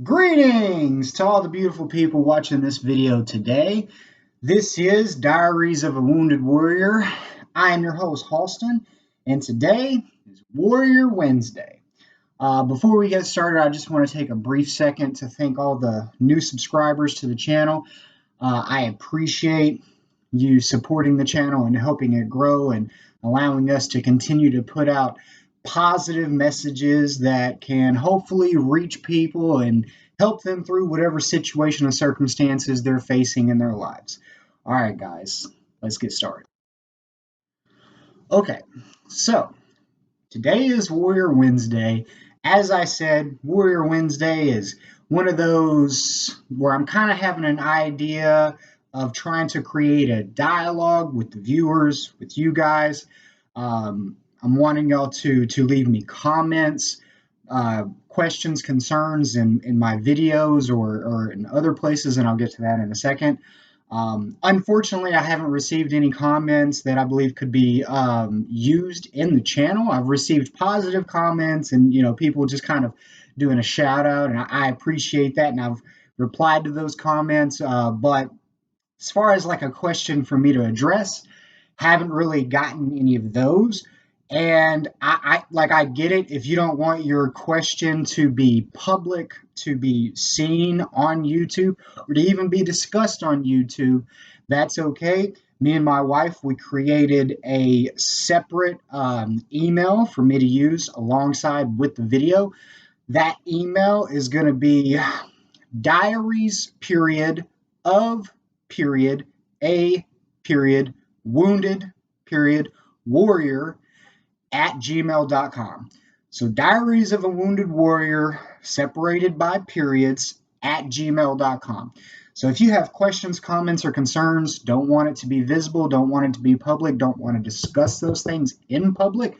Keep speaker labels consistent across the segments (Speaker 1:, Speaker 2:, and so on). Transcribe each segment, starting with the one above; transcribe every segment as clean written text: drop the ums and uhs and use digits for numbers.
Speaker 1: Greetings to all the beautiful people watching this video today. This is Diaries of a Wounded Warrior. I am your host, Halston, and today is Warrior Wednesday. Before we get started, I just want to take a brief second to thank all the new subscribers to the channel. I appreciate you supporting the channel and helping it grow and allowing us to continue to put out positive messages that can hopefully reach people and help them through whatever situation or circumstances they're facing in their lives. All right, guys, let's get started. Okay, so today is Warrior Wednesday. As I said, Warrior Wednesday is one of those where I'm kind of having an idea of trying to create a dialogue with the viewers, with you guys. I'm wanting y'all to leave me comments, questions, concerns in my videos or in other places, and I'll get to that in a second. Unfortunately, I haven't received any comments that I believe could be used in the channel. I've received positive comments and, people just kind of doing a shout out, and I appreciate that, and I've replied to those comments. But as far as like a question for me to address, haven't really gotten any of those. And I get it if you don't want your question to be public, to be seen on YouTube, or to even be discussed on YouTube. That's okay. Me and my wife, we created a separate email for me to use alongside with the video. That email is going to be diaries period of period a period wounded period warrior at gmail.com. So Diaries of a Wounded Warrior separated by periods at gmail.com. So if you have questions, comments, or concerns, don't want it to be visible, don't want it to be public, don't want to discuss those things in public,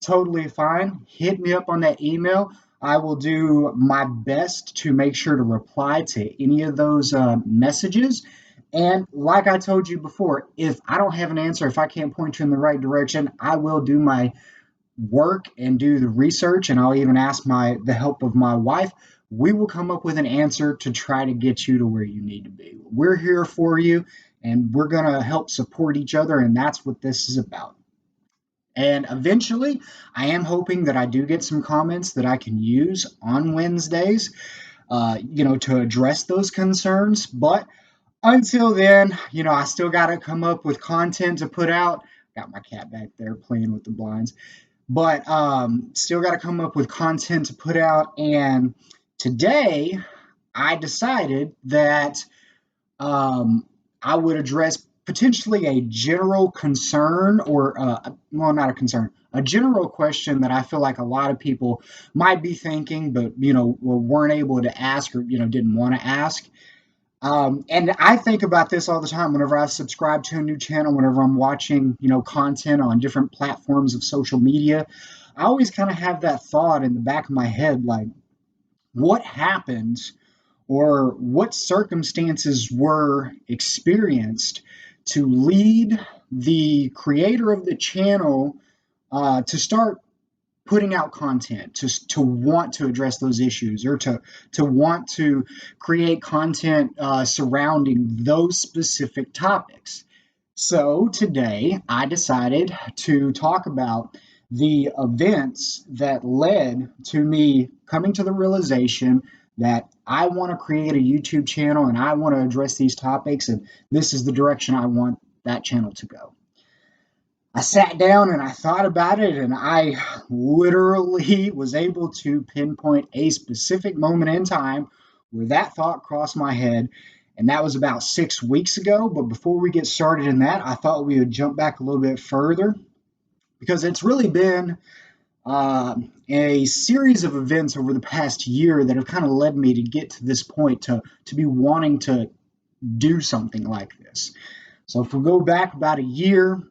Speaker 1: totally fine. Hit me up on that email. I will do my best to make sure to reply to any of those messages. And like I told you before, if I don't have an answer, if I can't point you in the right direction, I will do my work and do the research, and I'll even ask the help of my wife. We will come up with an answer to try to get you to where you need to be. We're here for you, and we're going to help support each other, and that's what this is about. And eventually, I am hoping that I do get some comments that I can use on Wednesdays, to address those concerns. But until then, I still got to come up with content to put out. Got my cat back there playing with the blinds. But still got to come up with content to put out. And today, I decided that I would address potentially a general concern or, not a concern, a general question that I feel like a lot of people might be thinking, but, weren't able to ask or, didn't want to ask. And I think about this all the time whenever I subscribe to a new channel, whenever I'm watching, content on different platforms of social media. I always kind of have that thought in the back of my head, like, what happens or what circumstances were experienced to lead the creator of the channel to start putting out content, to want to address those issues, or to want to create content surrounding those specific topics. So today I decided to talk about the events that led to me coming to the realization that I want to create a YouTube channel and I want to address these topics, and this is the direction I want that channel to go. I sat down and I thought about it, and I literally was able to pinpoint a specific moment in time where that thought crossed my head, and that was about 6 weeks ago. But before we get started in that, I thought we would jump back a little bit further, because it's really been a series of events over the past year that have kind of led me to get to this point, to be wanting to do something like this. So if we go back about a year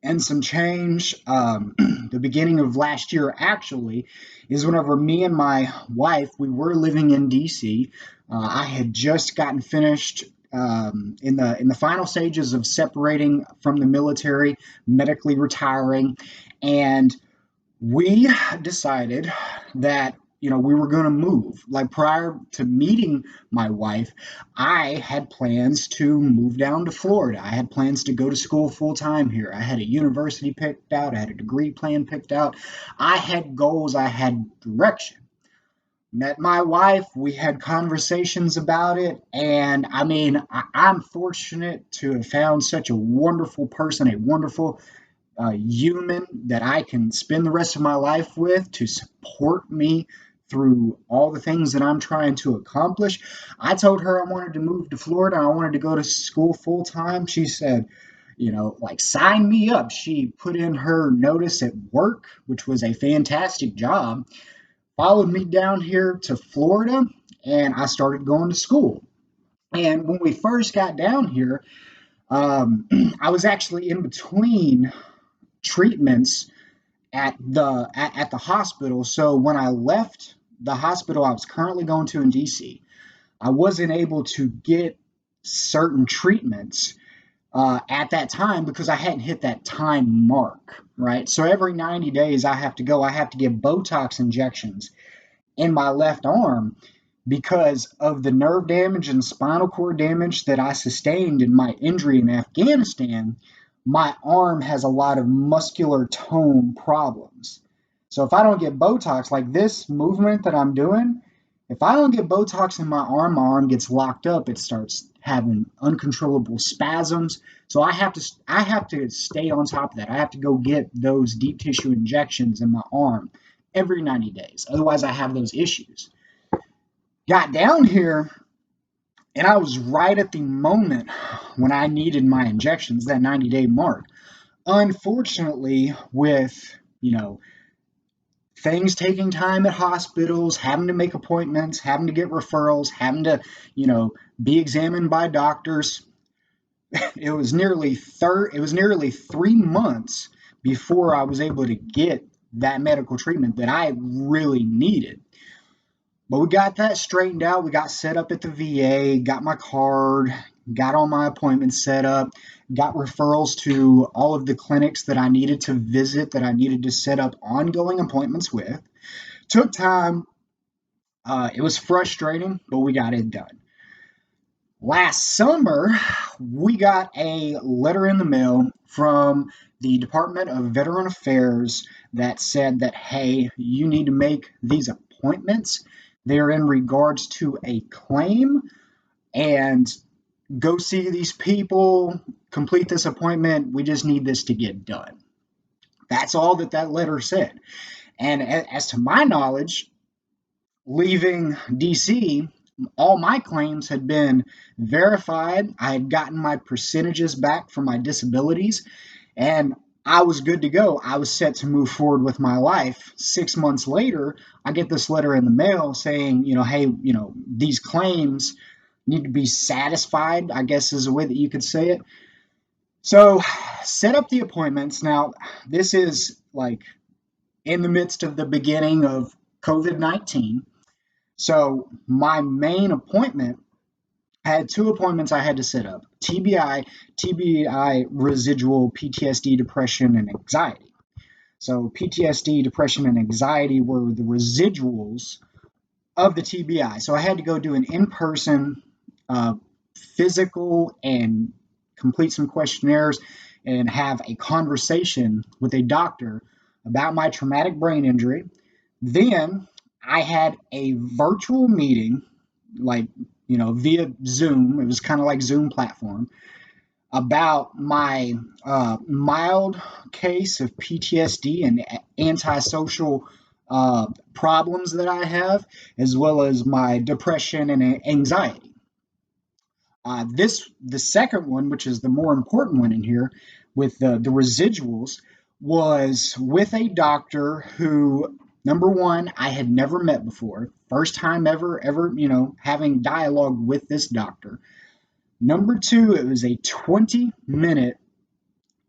Speaker 1: and some change, the beginning of last year actually is whenever me and my wife, we were living in DC. I had just gotten finished in the final stages of separating from the military, medically retiring, and we decided that we were going to move. Like prior to meeting my wife, I had plans to move down to Florida. I had plans to go to school full time here. I had a university picked out, I had a degree plan picked out. I had goals, I had direction. Met my wife, we had conversations about it, and I mean, I'm fortunate to have found such a wonderful person, a wonderful human that I can spend the rest of my life with to support me through all the things that I'm trying to accomplish. I told her I wanted to move to Florida. I wanted to go to school full time. She said, like sign me up. She put in her notice at work, which was a fantastic job, followed me down here to Florida, and I started going to school. And when we first got down here, I was actually in between treatments at the hospital. So when I left the hospital I was currently going to in DC, I wasn't able to get certain treatments at that time because I hadn't hit that time mark, right? So every 90 days I have to go. I have to get Botox injections in my left arm because of the nerve damage and spinal cord damage that I sustained in my injury in Afghanistan. My arm has a lot of muscular tone problems. So if I don't get Botox, like this movement that I'm doing, if I don't get Botox in my arm gets locked up. It starts having uncontrollable spasms. So I have to stay on top of that. I have to go get those deep tissue injections in my arm every 90 days. Otherwise, I have those issues. Got down here, and I was right at the moment when I needed my injections, that 90-day mark. Unfortunately, with, things taking time at hospitals, having to make appointments, having to get referrals, having to, be examined by doctors, it was nearly 3 months before I was able to get that medical treatment that I really needed. But we got that straightened out. We got set up at the VA, got my card, got all my appointments set up, got referrals to all of the clinics that I needed to visit, that I needed to set up ongoing appointments with. Took time. It was frustrating, but we got it done. Last summer, we got a letter in the mail from the Department of Veteran Affairs that said that, hey, you need to make these appointments. They're in regards to a claim, and go see these people, complete this appointment. We just need this to get done. That's all that letter said. And as to my knowledge, leaving DC, all my claims had been verified. I had gotten my percentages back from my disabilities, and I was good to go. I was set to move forward with my life. 6 months later, I get this letter in the mail saying, hey, these claims need to be satisfied, I guess is a way that you could say it. So, set up the appointments. Now, this is like in the midst of the beginning of COVID-19. So, my main appointment, I had two appointments I had to set up: TBI, residual PTSD, depression, and anxiety. So, PTSD, depression, and anxiety were the residuals of the TBI. So, I had to go do an in person physical and complete some questionnaires and have a conversation with a doctor about my traumatic brain injury. Then I had a virtual meeting, like, via Zoom. It was kind of like Zoom platform, about my mild case of PTSD and antisocial problems that I have, as well as my depression and anxiety. The second one, which is the more important one in here, with the residuals, was with a doctor who, number one, I had never met before. First time ever, having dialogue with this doctor. Number two, it was a 20-minute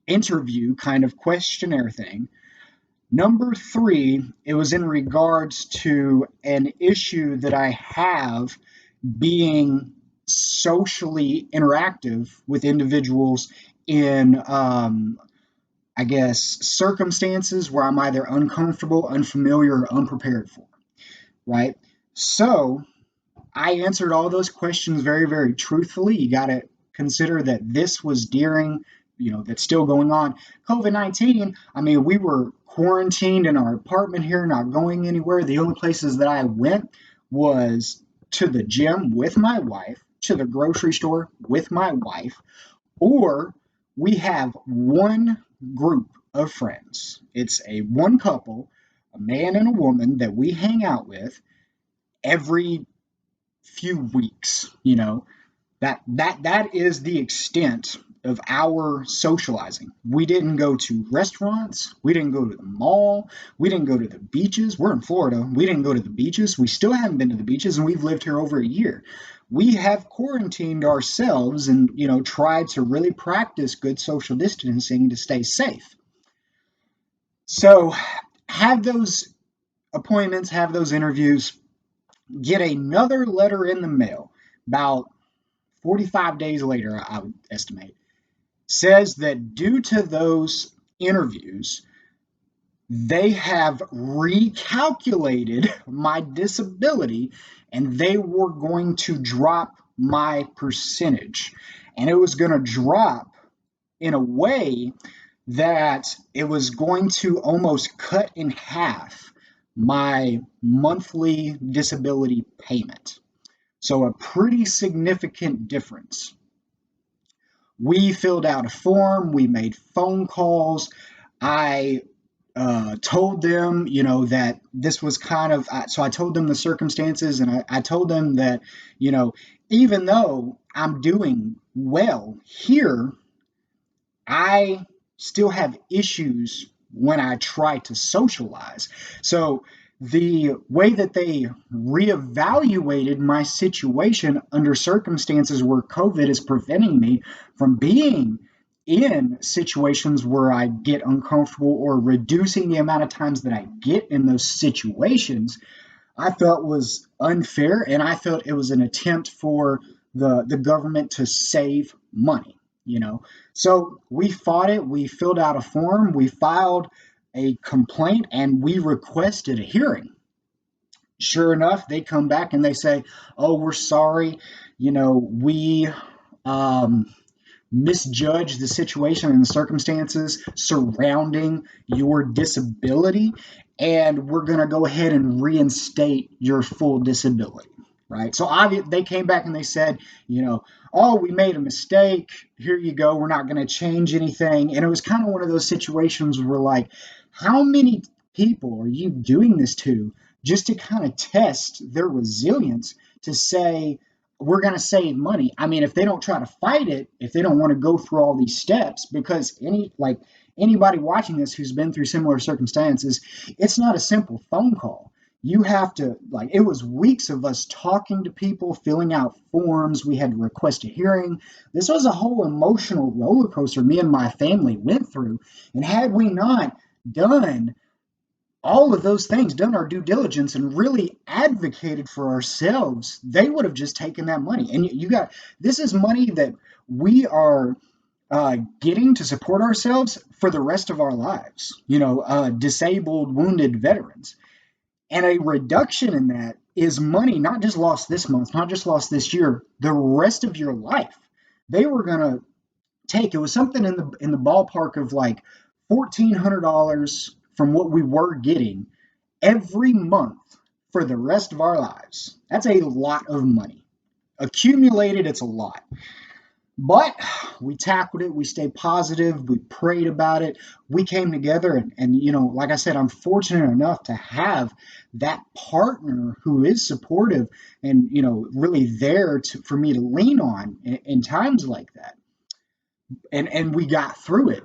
Speaker 1: interview kind of questionnaire thing. Number three, it was in regards to an issue that I have being socially interactive with individuals in, I guess, circumstances where I'm either uncomfortable, unfamiliar, or unprepared for. right? So I answered all those questions very, very truthfully. You got to consider that this was during, that's still going on. COVID-19, I mean, we were quarantined in our apartment here, not going anywhere. The only places that I went was to the gym with my wife, to the grocery store with my wife, or we have one group of friends. It's a one couple, a man and a woman that we hang out with every few weeks. That is the extent of our socializing. We didn't go to restaurants, we didn't go to the mall, we didn't go to the beaches. We're in Florida. We didn't go to the beaches. We still haven't been to the beaches, and we've lived here over a year. We have quarantined ourselves and tried to really practice good social distancing to stay safe. So have those appointments, have those interviews, get another letter in the mail about 45 days later, I would estimate, says that due to those interviews, they have recalculated my disability and they were going to drop my percentage. And it was going to drop in a way that it was going to almost cut in half my monthly disability payment. So, a pretty significant difference. We filled out a form, we made phone calls. I told them, that this was kind of, so I told them the circumstances, and I told them that, even though I'm doing well here, I still have issues when I try to socialize. So the way that they reevaluated my situation under circumstances where COVID is preventing me from being in situations where I get uncomfortable or reducing the amount of times that I get in those situations, I felt was unfair, and I felt it was an attempt for the government to save money, So we fought it, we filled out a form, we filed a complaint, and we requested a hearing. Sure enough, they come back and they say, "Oh, we're sorry, we misjudged the situation and the circumstances surrounding your disability, and we're going to go ahead and reinstate your full disability." Right. So they came back and they said, "Oh, we made a mistake. Here you go. We're not going to change anything." And it was kind of one of those situations where, like, how many people are you doing this to just to kind of test their resilience to say, we're going to save money? I mean, if they don't try to fight it, if they don't want to go through all these steps, because anybody watching this who's been through similar circumstances, it's not a simple phone call. You have to, it was weeks of us talking to people, filling out forms. We had to request a hearing. This was a whole emotional roller coaster me and my family went through. And had we not done all of those things, done our due diligence and really advocated for ourselves, they would have just taken that money. And this is money that we are getting to support ourselves for the rest of our lives, disabled, wounded veterans. And a reduction in that is money not just lost this month, not just lost this year, the rest of your life. They were going to take, it was something in the ballpark of like $1,400 from what we were getting every month for the rest of our lives. That's a lot of money. Accumulated, it's a lot. But we tackled it. We stayed positive. We prayed about it. We came together. And like I said, I'm fortunate enough to have that partner who is supportive and, really there for me to lean on in times like that. And we got through it.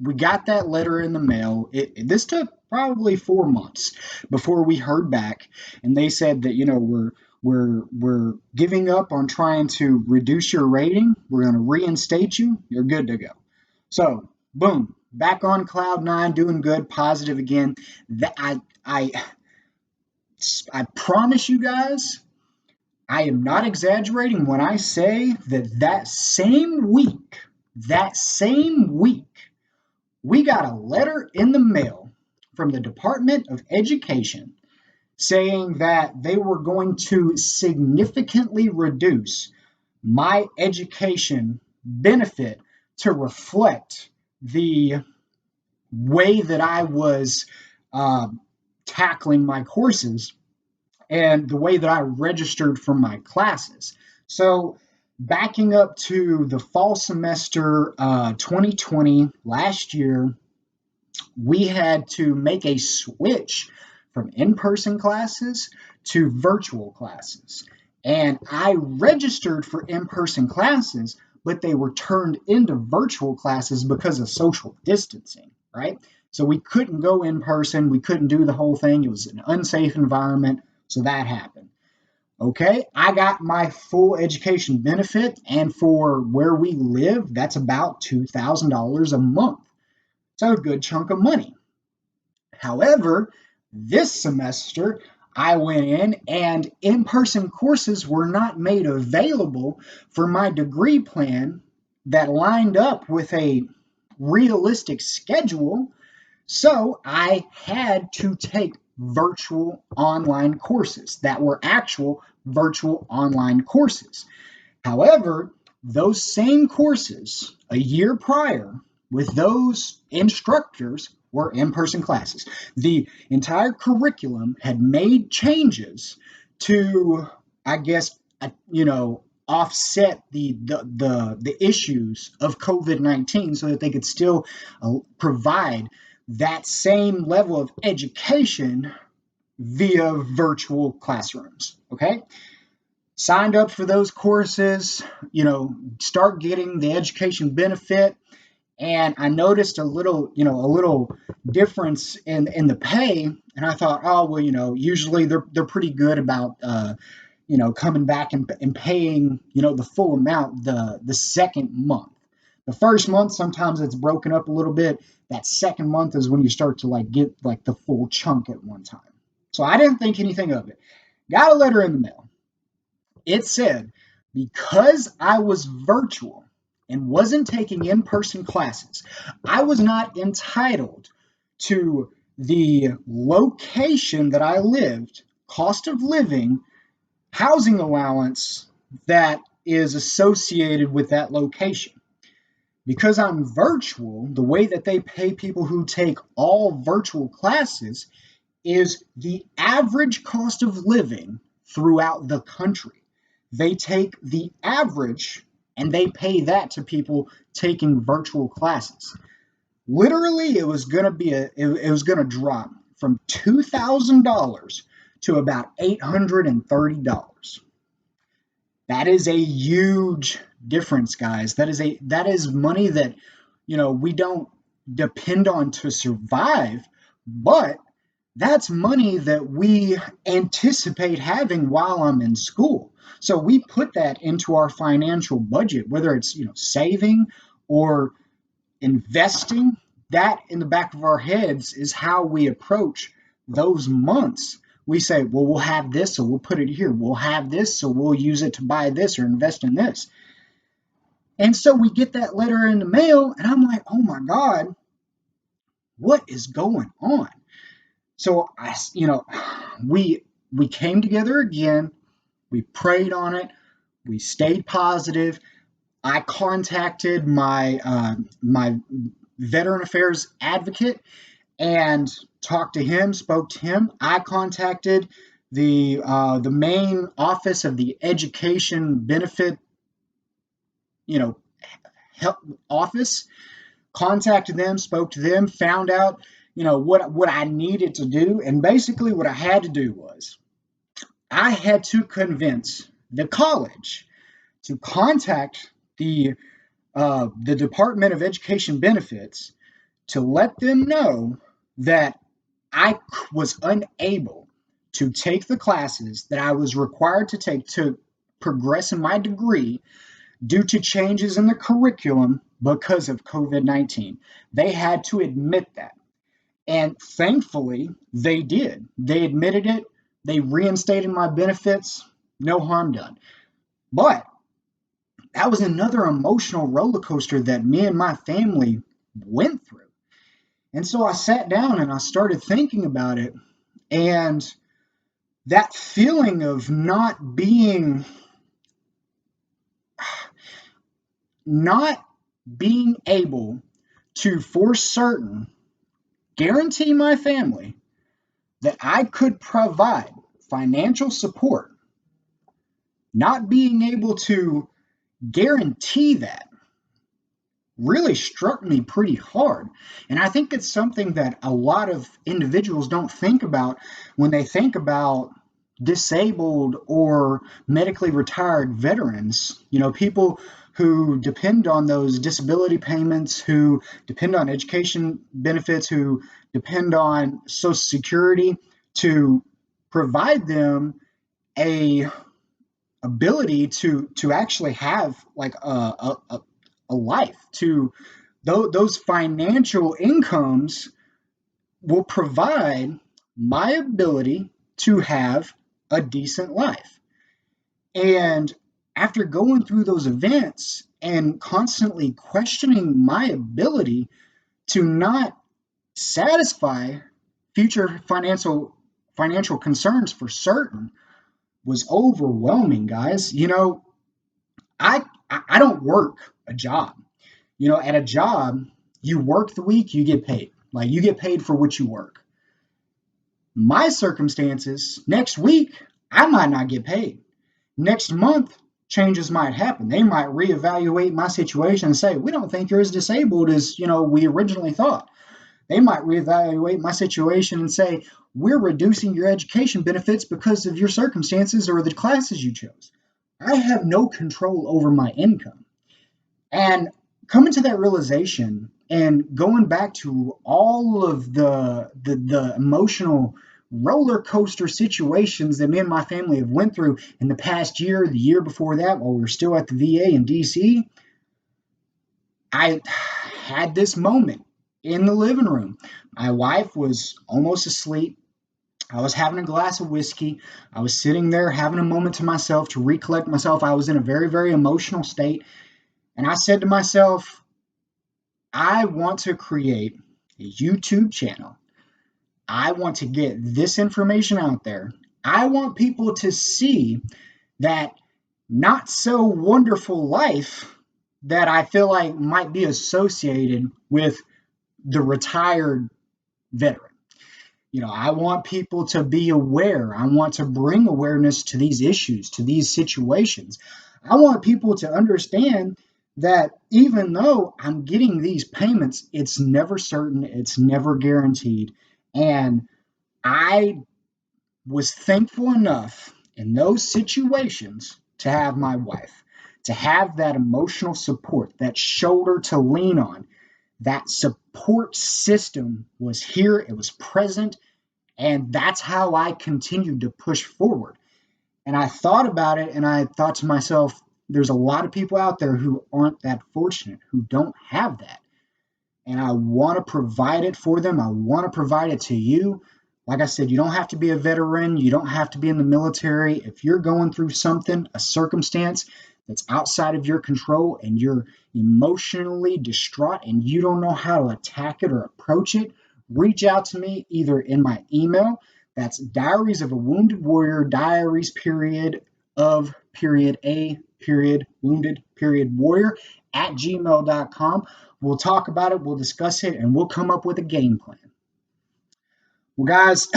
Speaker 1: We got that letter in the mail. This took probably 4 months before we heard back. And they said that, we're giving up on trying to reduce your rating. We're going to reinstate you. You're good to go. So, boom, back on cloud nine, doing good, positive again. I promise you guys, I am not exaggerating when I say that same week, we got a letter in the mail from the Department of Education saying that they were going to significantly reduce my education benefit to reflect the way that I was uh, tackling my courses and the way that I registered for my classes. So, backing up to the fall semester 2020, last year, we had to make a switch from in person classes to virtual classes. And I registered for in person classes, but they were turned into virtual classes because of social distancing, right? So we couldn't go in person, we couldn't do the whole thing. It was an unsafe environment. So that happened. Okay, I got my full education benefit, and for where we live, that's about $2,000 a month. So a good chunk of money. However, this semester I went in and person courses were not made available for my degree plan that lined up with a realistic schedule. So I had to take virtual online courses that were actual virtual online courses. However, those same courses a year prior with those instructors were in person classes. The entire curriculum had made changes to, I guess, offset the issues of COVID-19 so that they could still provide that same level of education via virtual classrooms. Okay, signed up for those courses, start getting the education benefit. And I noticed a little difference in the pay. And I thought, oh, well, usually they're pretty good about, coming back and paying, the full amount the second month. The first month, sometimes it's broken up a little bit. That second month is when you start to get the full chunk at one time. So I didn't think anything of it. Got a letter in the mail. It said, because I was virtual and wasn't taking in person classes, I was not entitled to the location that I lived, cost of living, housing allowance that is associated with that location. Because I'm virtual, the way that they pay people who take all virtual classes is the average cost of living throughout the country. They take the average and they pay that to people taking virtual classes. Literally, it was going to drop from $2,000 to about $830. That is a huge difference, guys. That is money that we don't depend on to survive, but that's money that we anticipate having while I'm in school. So we put that into our financial budget, whether it's saving or investing. That in the back of our heads is how we approach those months. We say, well, we'll have this, so we'll put it here. We'll have this, so we'll use it to buy this or invest in this. And so we get that letter in the mail, and I'm like, oh my God, what is going on? So we came together again. We prayed on it. We stayed positive. I contacted my veteran affairs advocate and talked to him, spoke to him. I contacted the main office of the education benefit, help office. Contacted them, spoke to them, found out what I needed to do, and basically what I had to do was I had to convince the college to contact the Department of Education Benefits to let them know that I was unable to take the classes that I was required to take to progress in my degree due to changes in the curriculum because of COVID-19. They had to admit that. And thankfully, they did. They admitted it. They reinstated my benefits. No harm done. But that was another emotional roller coaster that me and my family went through. And so I sat down and I started thinking about it. And that feeling of not being able to for certain guarantee my family that I could provide financial support, not being able to guarantee that really struck me pretty hard. And I think it's something that a lot of individuals don't think about when they think about disabled or medically retired veterans. You know, people who depend on those disability payments, who depend on education benefits, who depend on Social Security to provide them a ability to actually have like a life. To those financial incomes will provide my ability to have a decent life. And after going through those events and constantly questioning my ability to not satisfy future financial concerns for certain was overwhelming, guys. You know, I don't work a job. You know, at a job, you work the week, you get paid. Like, you get paid for what you work. My circumstances, next week, I might not get paid. Next month, changes might happen. They might reevaluate my situation and say, we don't think you're as disabled as, we originally thought. They might reevaluate my situation and say, we're reducing your education benefits because of your circumstances or the classes you chose. I have no control over my income. And coming to that realization and going back to all of the emotional roller coaster situations that me and my family have went through in the past year, the year before that, while we were still at the VA in DC, I had this moment in the living room. My wife was almost asleep. I was having a glass of whiskey. I was sitting there having a moment to myself to recollect myself. I was in a very, very emotional state. And I said to myself, I want to create a YouTube channel. I want to get this information out there. I want people to see that not so wonderful life that I feel like might be associated with the retired veteran. You know, I want people to be aware. I want to bring awareness to these issues, to these situations. I want people to understand that even though I'm getting these payments, it's never certain, it's never guaranteed. And I was thankful enough in those situations to have my wife, to have that emotional support, that shoulder to lean on. That support system was here, it was present, and that's how I continued to push forward. And I thought about it and I thought to myself, there's a lot of people out there who aren't that fortunate, who don't have that. And I want to provide it for them. I want to provide it to you. Like I said, you don't have to be a veteran. You don't have to be in the military. If you're going through something, a circumstance that's outside of your control and you're emotionally distraught and you don't know how to attack it or approach it, reach out to me either in my email. That's Diaries of a Wounded Warrior, diaries period of period a period wounded period warrior at gmail.com. We'll talk about it, we'll discuss it, and we'll come up with a game plan. Well, guys,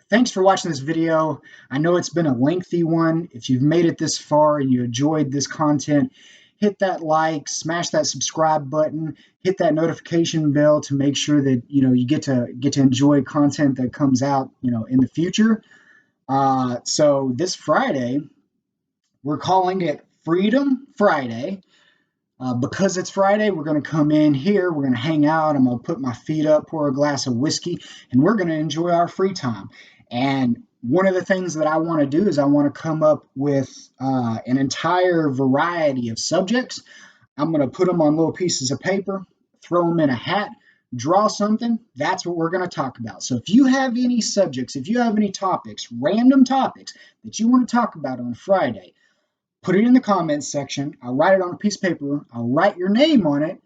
Speaker 1: thanks for watching this video. I know it's been a lengthy one. If you've made it this far and you enjoyed this content, hit that like, smash that subscribe button, hit that notification bell to make sure that you get to enjoy content that comes out in the future. So this Friday, we're calling it Freedom Friday. Because it's Friday, we're going to come in here, we're going to hang out, I'm going to put my feet up, pour a glass of whiskey, and we're going to enjoy our free time. And one of the things that I want to do is I want to come up with an entire variety of subjects. I'm going to put them on little pieces of paper, throw them in a hat, draw something. That's what we're going to talk about. So if you have any subjects, if you have any topics, random topics that you want to talk about on Friday, put it in the comments section. I'll write it on a piece of paper. I'll write your name on it.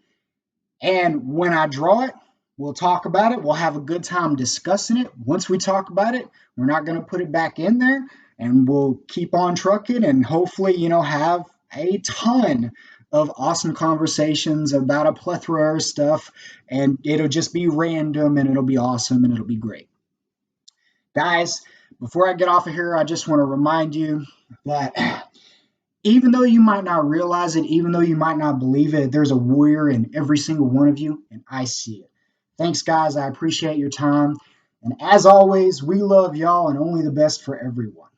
Speaker 1: And when I draw it, We'll talk about it. We'll have a good time discussing it. Once we talk about it, we're not going to put it back in there, and we'll keep on trucking and hopefully, have a ton of awesome conversations about a plethora of stuff. And it'll just be random and it'll be awesome and it'll be great. Guys, before I get off of here, I just want to remind you that even though you might not realize it, even though you might not believe it, there's a warrior in every single one of you, and I see it. Thanks, guys. I appreciate your time. And as always, we love y'all and only the best for everyone.